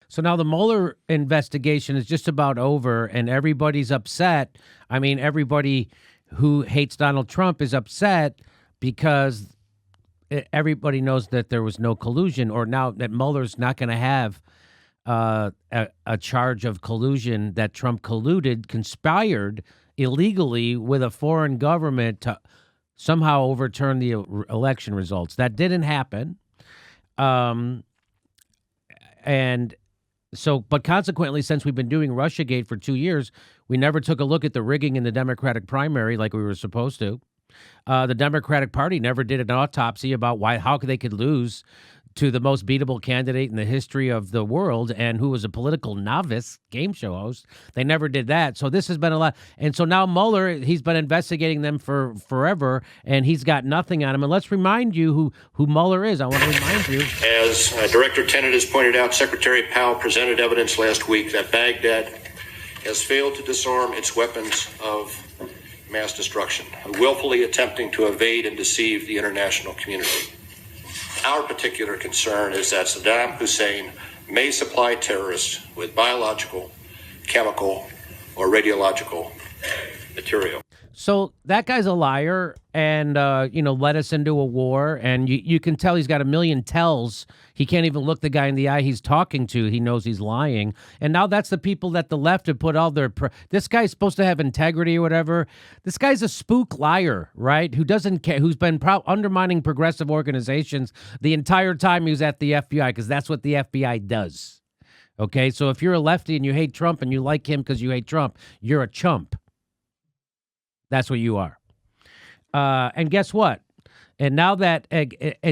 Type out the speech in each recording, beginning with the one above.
So now the Mueller investigation is just about over, and everybody's upset. I mean, everybody who hates Donald Trump is upset because everybody knows that there was no collusion, or now that Mueller's not going to have a charge of collusion, that Trump conspired illegally with a foreign government to somehow overturn the election results. That didn't happen. And so, but consequently, since we've been doing RussiaGate for 2 years, we never took a look at the rigging in the Democratic primary like we were supposed to. The Democratic Party never did an autopsy about how they could lose to the most beatable candidate in the history of the world and who was a political novice game show host. They never did that. So this has been a lot. And so now Mueller, he's been investigating them for forever, and he's got nothing on him. And let's remind you who Mueller is. I want to remind you. As Director Tenet has pointed out, Secretary Powell presented evidence last week that Baghdad has failed to disarm its weapons of mass destruction, willfully attempting to evade and deceive the international community. Our particular concern is that Saddam Hussein may supply terrorists with biological, chemical, or radiological material. So that guy's a liar and, led us into a war. And you can tell he's got a million tells. He can't even look the guy in the eye he's talking to. He knows he's lying. And now that's the people that the left have put all their... This guy's supposed to have integrity or whatever. This guy's a spook liar, right? Who doesn't care, who's been undermining progressive organizations the entire time he was at the FBI, because that's what the FBI does. Okay? So if you're a lefty and you hate Trump and you like him because you hate Trump, you're a chump. That's what you are. And guess what? And now that at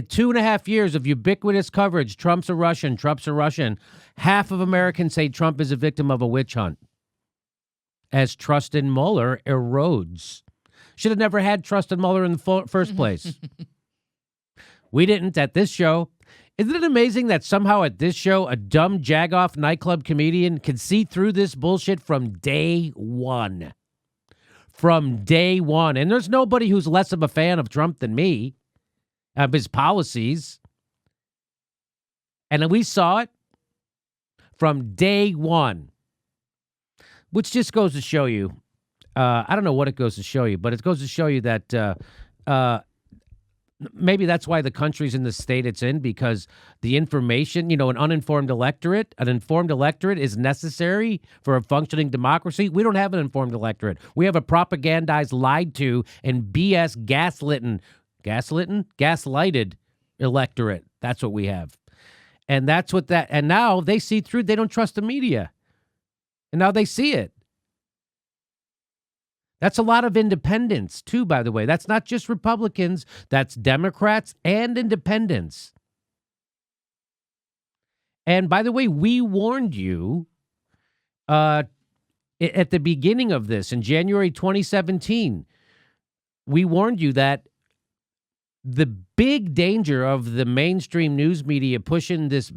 2.5 years of ubiquitous coverage, Trump's a Russian, half of Americans say Trump is a victim of a witch hunt as trust in Mueller erodes. Should have never had trust in Mueller in the first place. We didn't at this show. Isn't it amazing that somehow at this show, a dumb jagoff nightclub comedian could see through this bullshit from day one? From day one. And there's nobody who's less of a fan of Trump than me, of his policies. And we saw it from day one, which just goes to show you, I don't know what it goes to show you, but it goes to show you that maybe that's why the country's in the state it's in, because the information, an uninformed electorate, is necessary for a functioning democracy. We don't have an informed electorate. We have a propagandized, lied to, and BS gaslighted electorate. That's what we have. And that's what and now they see through, they don't trust the media. And now they see it. That's a lot of independents, too, by the way. That's not just Republicans. That's Democrats and independents. And by the way, we warned you at the beginning of this, in January 2017, we warned you that the big danger of the mainstream news media pushing this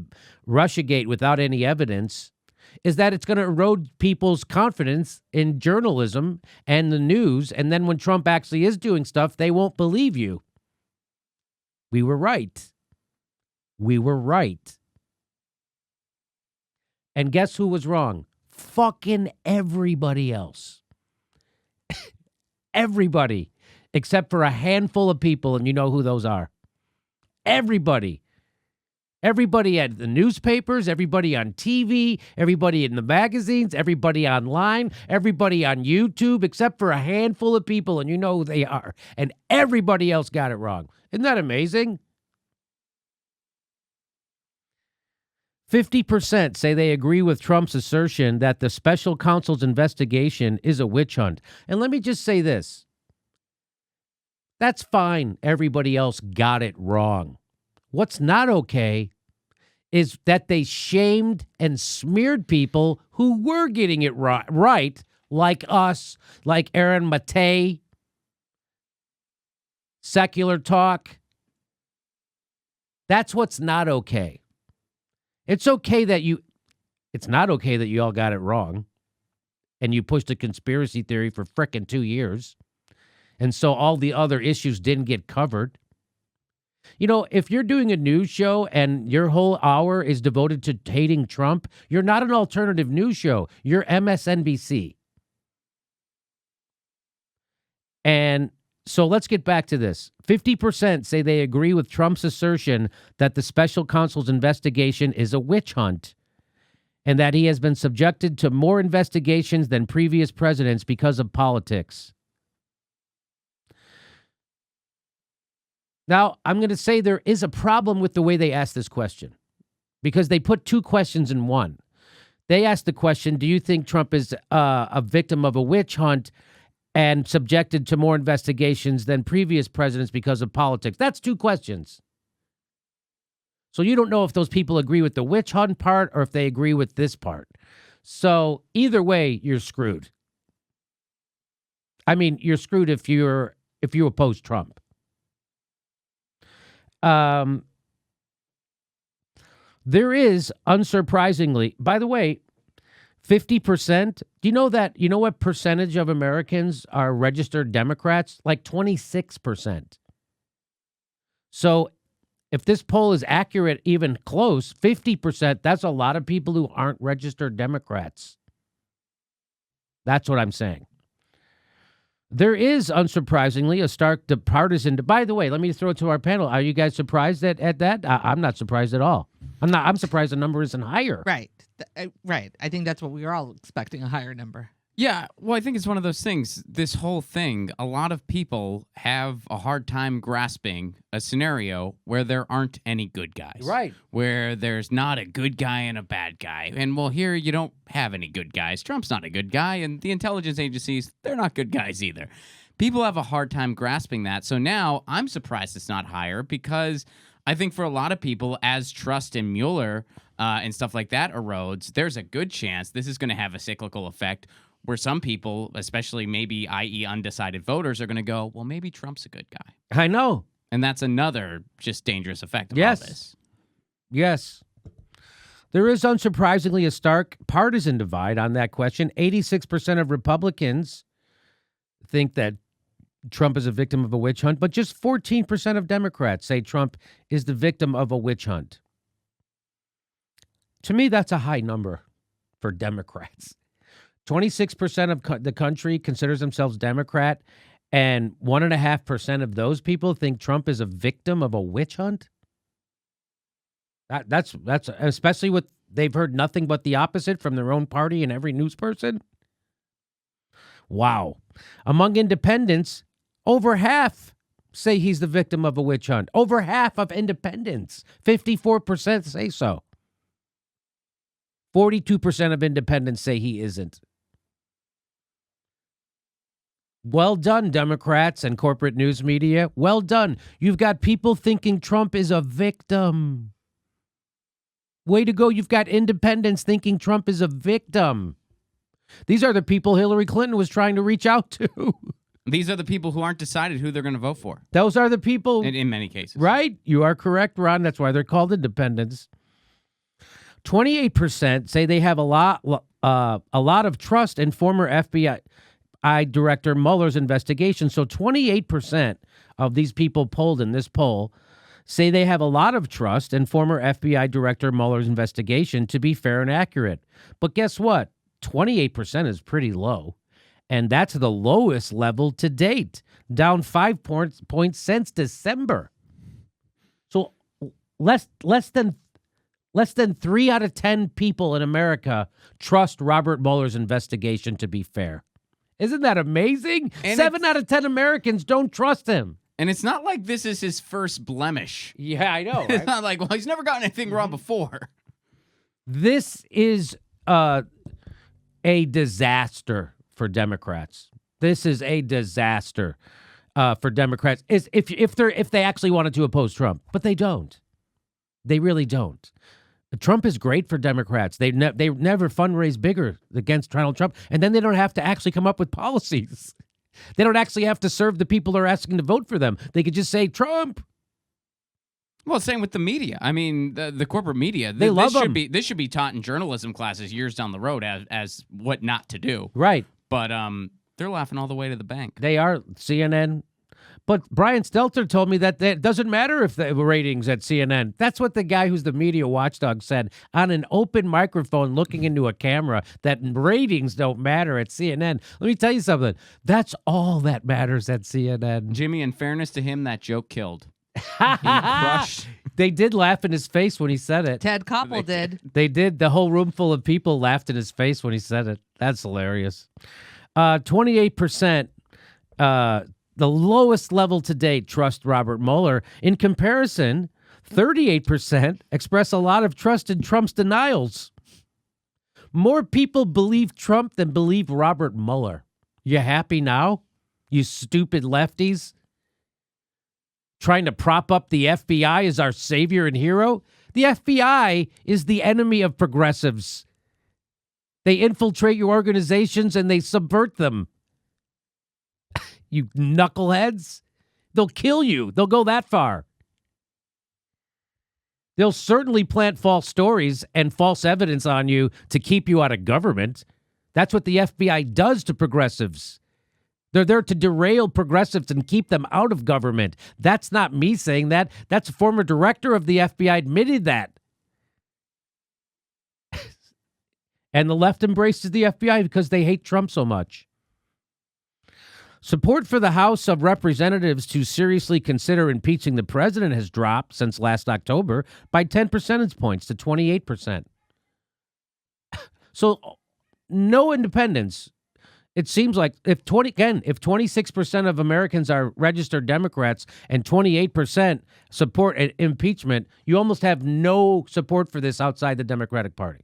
RussiaGate without any evidence is that it's going to erode people's confidence in journalism and the news. And then when Trump actually is doing stuff, they won't believe you. We were right. We were right. And guess who was wrong? Fucking everybody else. Everybody. Except for a handful of people, and you know who those are. Everybody. Everybody at the newspapers, everybody on TV, everybody in the magazines, everybody online, everybody on YouTube, except for a handful of people, and you know who they are. And everybody else got it wrong. Isn't that amazing? 50% say they agree with Trump's assertion that the special counsel's investigation is a witch hunt. And let me just say this. That's fine. Everybody else got it wrong. What's not okay is that they shamed and smeared people who were getting it right, like us, like Aaron Matei, Secular Talk. That's what's not okay. It's not okay that you all got it wrong and you pushed a conspiracy theory for frickin' 2 years. And so all the other issues didn't get covered. You know, if you're doing a news show and your whole hour is devoted to hating Trump, you're not an alternative news show. You're MSNBC. And so let's get back to this. 50% say they agree with Trump's assertion that the special counsel's investigation is a witch hunt and that he has been subjected to more investigations than previous presidents because of politics. Now, I'm going to say there is a problem with the way they asked this question because they put two questions in one. They asked the question, do you think Trump is a victim of a witch hunt and subjected to more investigations than previous presidents because of politics? That's two questions. So you don't know if those people agree with the witch hunt part or if they agree with this part. So either way, you're screwed. I mean, you're screwed if you oppose Trump. There is, unsurprisingly, by the way, 50%. Do you know what percentage of Americans are registered Democrats? Like 26%. So if this poll is accurate, even close, 50%, that's a lot of people who aren't registered Democrats. That's what I'm saying. There is, unsurprisingly, a stark partisan. By the way, let me throw it to our panel. Are you guys surprised at that? I'm not surprised at all. I'm surprised the number isn't higher. Right. Right. I think that's what we were all expecting, a higher number. Yeah, well, I think it's one of those things. This whole thing, a lot of people have a hard time grasping a scenario where there aren't any good guys. Right. Where there's not a good guy and a bad guy. And, well, here you don't have any good guys. Trump's not a good guy, and the intelligence agencies, they're not good guys either. People have a hard time grasping that. So now I'm surprised it's not higher because I think for a lot of people, as trust in Mueller and stuff like that erodes, there's a good chance this is going to have a cyclical effect where some people, especially maybe, i.e. undecided voters, are going to go, well, maybe Trump's a good guy. I know. And that's another just dangerous effect of all this. Yes. There is, unsurprisingly, a stark partisan divide on that question. 86% of Republicans think that Trump is a victim of a witch hunt, but just 14% of Democrats say Trump is the victim of a witch hunt. To me, that's a high number for Democrats. 26% of the country considers themselves Democrat, and 1.5% of those people think Trump is a victim of a witch hunt. That's especially with they've heard nothing but the opposite from their own party and every news person. Wow. Among independents, over half say he's the victim of a witch hunt. Over half of independents, 54% say so. 42% of independents say he isn't. Well done, Democrats and corporate news media. Well done. You've got people thinking Trump is a victim. Way to go. You've got independents thinking Trump is a victim. These are the people Hillary Clinton was trying to reach out to. These are the people who aren't decided who they're going to vote for. Those are the people. In many cases. Right? You are correct, Ron. That's why they're called independents. 28% say they have a lot of trust in former FBI Director Mueller's investigation. So 28% of these people polled in this poll say they have a lot of trust in former FBI Director Mueller's investigation to be fair and accurate. But guess what? 28% is pretty low. And that's the lowest level to date, down 5 points since December. So less than 3 out of 10 people in America trust Robert Mueller's investigation to be fair. Isn't that amazing? And 7 out of 10 Americans don't trust him. And it's not like this is his first blemish. Yeah, I know. Right? It's not like, well, he's never gotten anything wrong before. This is a disaster for Democrats. This is a disaster for Democrats. If they actually wanted to oppose Trump, but they don't. They really don't. Trump is great for Democrats. They never fundraise bigger against Donald Trump, and then they don't have to actually come up with policies. They don't actually have to serve the people who are asking to vote for them. They could just say, Trump. Well, same with the media. I mean, the corporate media. They love them. This should be taught in journalism classes years down the road as what not to do. Right. But they're laughing all the way to the bank. They are, CNN. But Brian Stelter told me that it doesn't matter if the ratings at CNN. That's what the guy who's the media watchdog said on an open microphone looking into a camera, that ratings don't matter at CNN. Let me tell you something. That's all that matters at CNN. Jimmy, in fairness to him, that joke killed. He crushed. They did laugh in his face when he said it. Ted Koppel did. They did. The whole room full of people laughed in his face when he said it. That's hilarious. 28%, the lowest level to date, trust Robert Mueller. In comparison, 38% express a lot of trust in Trump's denials. More people believe Trump than believe Robert Mueller. You happy now, you stupid lefties? Trying to prop up the FBI as our savior and hero? The FBI is the enemy of progressives. They infiltrate your organizations and they subvert them. You knuckleheads. They'll kill you. They'll go that far. They'll certainly plant false stories and false evidence on you to keep you out of government. That's what the FBI does to progressives. They're there to derail progressives and keep them out of government. That's not me saying that. That's a former director of the FBI admitted that. And the left embraces the FBI because they hate Trump so much. Support for the House of Representatives to seriously consider impeaching the president has dropped since last October by 10 percentage points to 28%. So no independents. It seems like if 26% of Americans are registered Democrats and 28% support impeachment, you almost have no support for this outside the Democratic Party.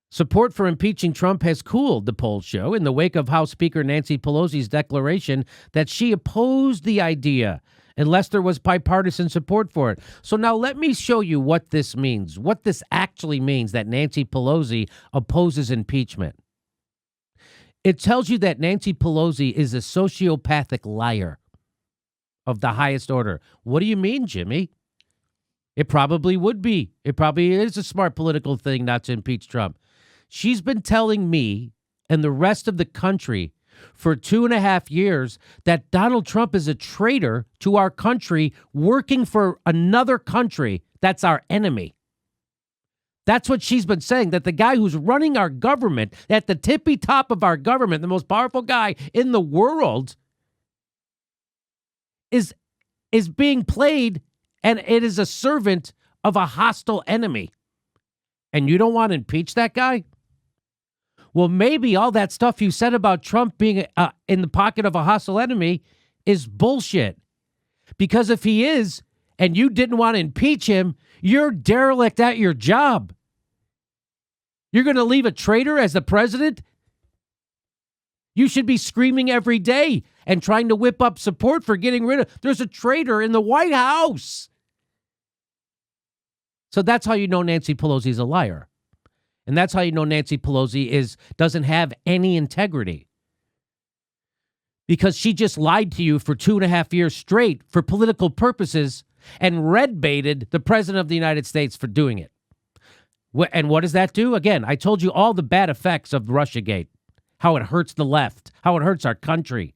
Support for impeaching Trump has cooled, the polls show, in the wake of House Speaker Nancy Pelosi's declaration that she opposed the idea unless there was bipartisan support for it. So now let me show you what this means, what this actually means that Nancy Pelosi opposes impeachment. It tells you that Nancy Pelosi is a sociopathic liar of the highest order. What do you mean, Jimmy? It probably would be. It probably is a smart political thing not to impeach Trump. She's been telling me and the rest of the country for 2.5 years that Donald Trump is a traitor to our country working for another country that's our enemy. That's what she's been saying, that the guy who's running our government, at the tippy top of our government, the most powerful guy in the world, is being played, and it is a servant of a hostile enemy. And you don't want to impeach that guy? Well, maybe all that stuff you said about Trump being in the pocket of a hostile enemy is bullshit. Because if he is, and you didn't want to impeach him, you're derelict at your job. You're going to leave a traitor as the president? You should be screaming every day and trying to whip up support for getting rid of. There's a traitor in the White House. So that's how you know Nancy Pelosi's a liar. And that's how you know Nancy Pelosi doesn't have any integrity. Because she just lied to you for 2.5 years straight for political purposes and red-baited the president of the United States for doing it. And what does that do? Again, I told you all the bad effects of RussiaGate, how it hurts the left, how it hurts our country.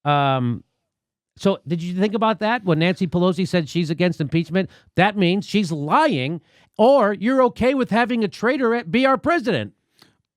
So did you think about that when Nancy Pelosi said she's against impeachment? That means she's lying, or you're okay with having a traitor be our president.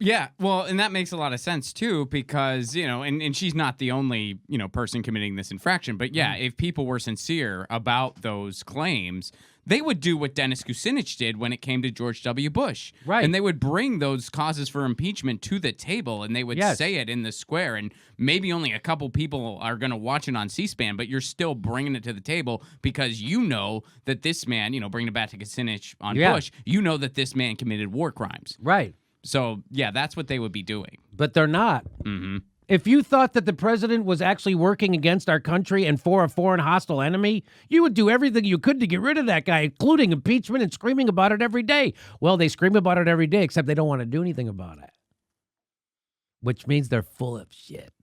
Yeah, well, and that makes a lot of sense, too, because, and she's not the only, person committing this infraction. But, yeah, if people were sincere about those claims, they would do what Dennis Kucinich did when it came to George W. Bush. Right. And they would bring those causes for impeachment to the table, and they would say it in the square. And maybe only a couple people are going to watch it on C-SPAN, but you're still bringing it to the table because you know that this man, bringing it back to Kucinich on Bush, you know that this man committed war crimes. Right. So, yeah, that's what they would be doing. But they're not. Mm-hmm. If you thought that the president was actually working against our country and for a foreign hostile enemy, you would do everything you could to get rid of that guy, including impeachment and screaming about it every day. Well, they scream about it every day, except they don't want to do anything about it, which means they're full of shit.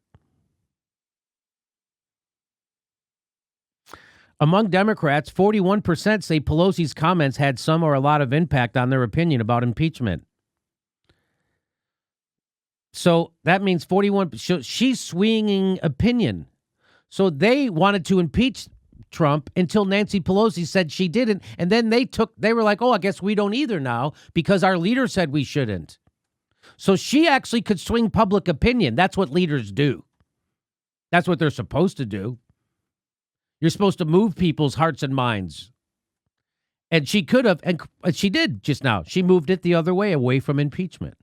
Among Democrats, 41% say Pelosi's comments had some or a lot of impact on their opinion about impeachment. So that means 41. She's swinging opinion. So they wanted to impeach Trump until Nancy Pelosi said she didn't. And then they were like, oh, I guess we don't either now because our leader said we shouldn't. So she actually could swing public opinion. That's what leaders do. That's what they're supposed to do. You're supposed to move people's hearts and minds. And she could have, and she did just now. She moved it the other way, away from impeachment.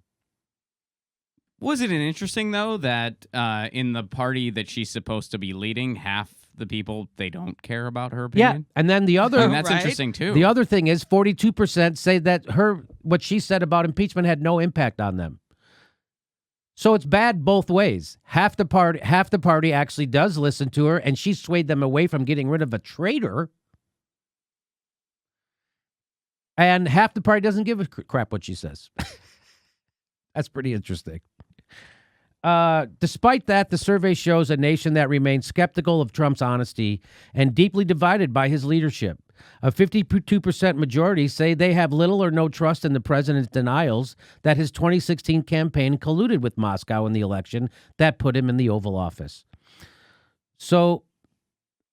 Wasn't it interesting, though, that in the party that she's supposed to be leading, half the people, they don't care about her opinion? Yeah, and then the other... And that's interesting, too. The other thing is 42% say that what she said about impeachment had no impact on them. So it's bad both ways. Half the party actually does listen to her, and she swayed them away from getting rid of a traitor. And half the party doesn't give a crap what she says. That's pretty interesting. Despite that, the survey shows a nation that remains skeptical of Trump's honesty and deeply divided by his leadership. A 52% majority say they have little or no trust in the president's denials that his 2016 campaign colluded with Moscow in the election that put him in the Oval Office. So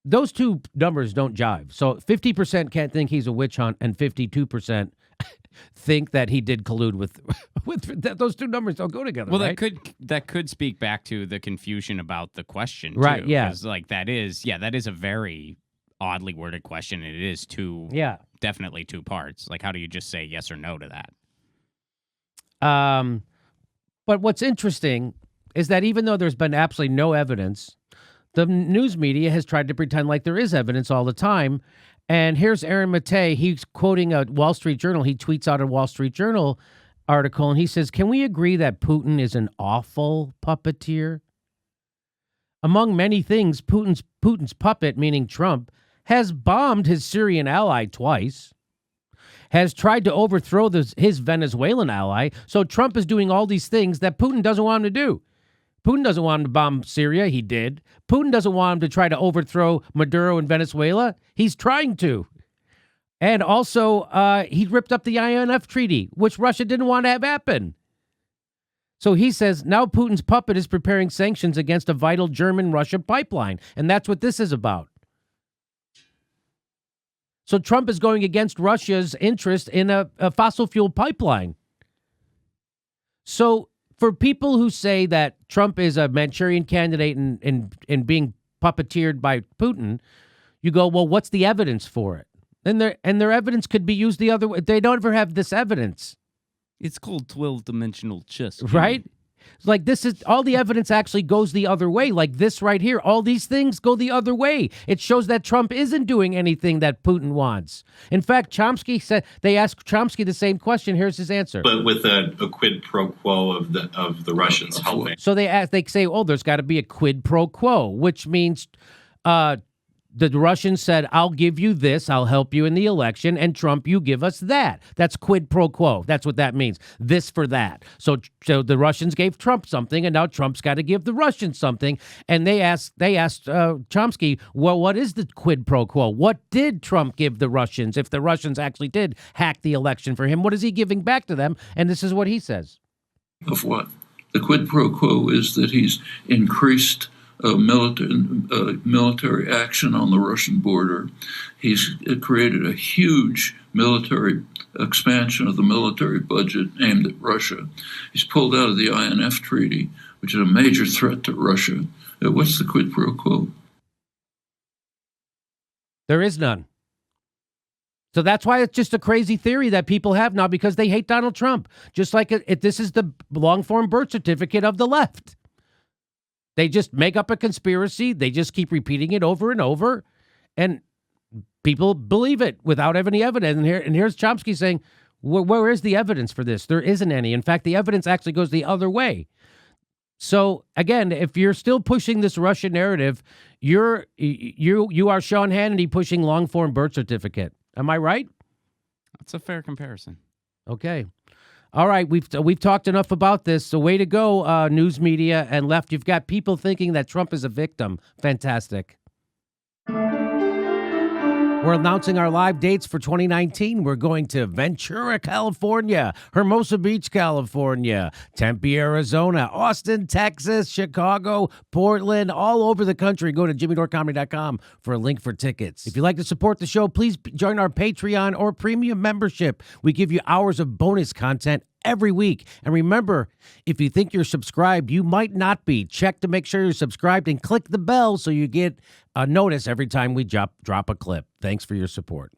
those two numbers don't jive. So 50% can't think he's a witch hunt, and 52% think that he did collude with those two numbers don't go together. Well, right? that could speak back to the confusion about the question, too. Right, yeah. 'Cause, like, that is a very oddly worded question. And it is definitely two parts. Like, how do you just say yes or no to that? But what's interesting is that even though there's been absolutely no evidence, the news media has tried to pretend like there is evidence all the time. And here's Aaron Mattei. He's quoting a Wall Street Journal. He tweets out a Wall Street Journal article, and he says, can we agree that Putin is an awful puppeteer? Among many things, Putin's puppet, meaning Trump, has bombed his Syrian ally twice, has tried to overthrow his Venezuelan ally. So Trump is doing all these things that Putin doesn't want him to do. Putin doesn't want him to bomb Syria. He did. Putin doesn't want him to try to overthrow Maduro in Venezuela. He's trying to. And also, he ripped up the INF treaty, which Russia didn't want to have happen. So he says now Putin's puppet is preparing sanctions against a vital German-Russia pipeline. And that's what this is about. So Trump is going against Russia's interest in a fossil fuel pipeline. So for people who say that Trump is a Manchurian candidate and being puppeteered by Putin, you go, well, what's the evidence for it? And their evidence could be used the other way. They don't ever have this evidence. It's called 12-dimensional chess. Right? Like this is all the evidence actually goes the other way. Like this right here, all these things go the other way. It shows that Trump isn't doing anything that Putin wants. In fact, Chomsky said they asked Chomsky the same question. Here's his answer. But with a quid pro quo of the Russians helping. So they say, oh, there's got to be a quid pro quo, which means the Russians said, I'll give you this, I'll help you in the election, and Trump, you give us that. That's quid pro quo. That's what that means. This for that. So the Russians gave Trump something, and now Trump's got to give the Russians something. And they asked Chomsky, well, what is the quid pro quo? What did Trump give the Russians if the Russians actually did hack the election for him? What is he giving back to them? And this is what he says. Of what? The quid pro quo is that he's increased military action on the Russian border. He's created a huge military expansion of the military budget aimed at Russia. He's pulled out of the INF treaty, which is a major threat to Russia. What's the quid pro quo? There is none. So that's why it's just a crazy theory that people have now because they hate Donald Trump. Just like this is the long-form birth certificate of the left. They just make up a conspiracy. They just keep repeating it over and over. And people believe it without any evidence. And here's Chomsky saying, where is the evidence for this? There isn't any. In fact, the evidence actually goes the other way. So, again, if you're still pushing this Russia narrative, you are Sean Hannity pushing long-form birth certificate. Am I right? That's a fair comparison. Okay. All right, we've talked enough about this. So way to go, news media and left. You've got people thinking that Trump is a victim. Fantastic. We're We're announcing our live dates for 2019. We're going to Ventura, California, Hermosa Beach, California, Tempe, Arizona, Austin, Texas, Chicago, Portland, all over the country. Go to jimmydorecomedy.com for a link for tickets. If you'd like to support the show, please join our Patreon or premium membership. We give you hours of bonus content every week. And remember, if you think you're subscribed, you might not be. Check to make sure you're subscribed and click the bell so you get a notice every time we drop a clip. Thanks for your support.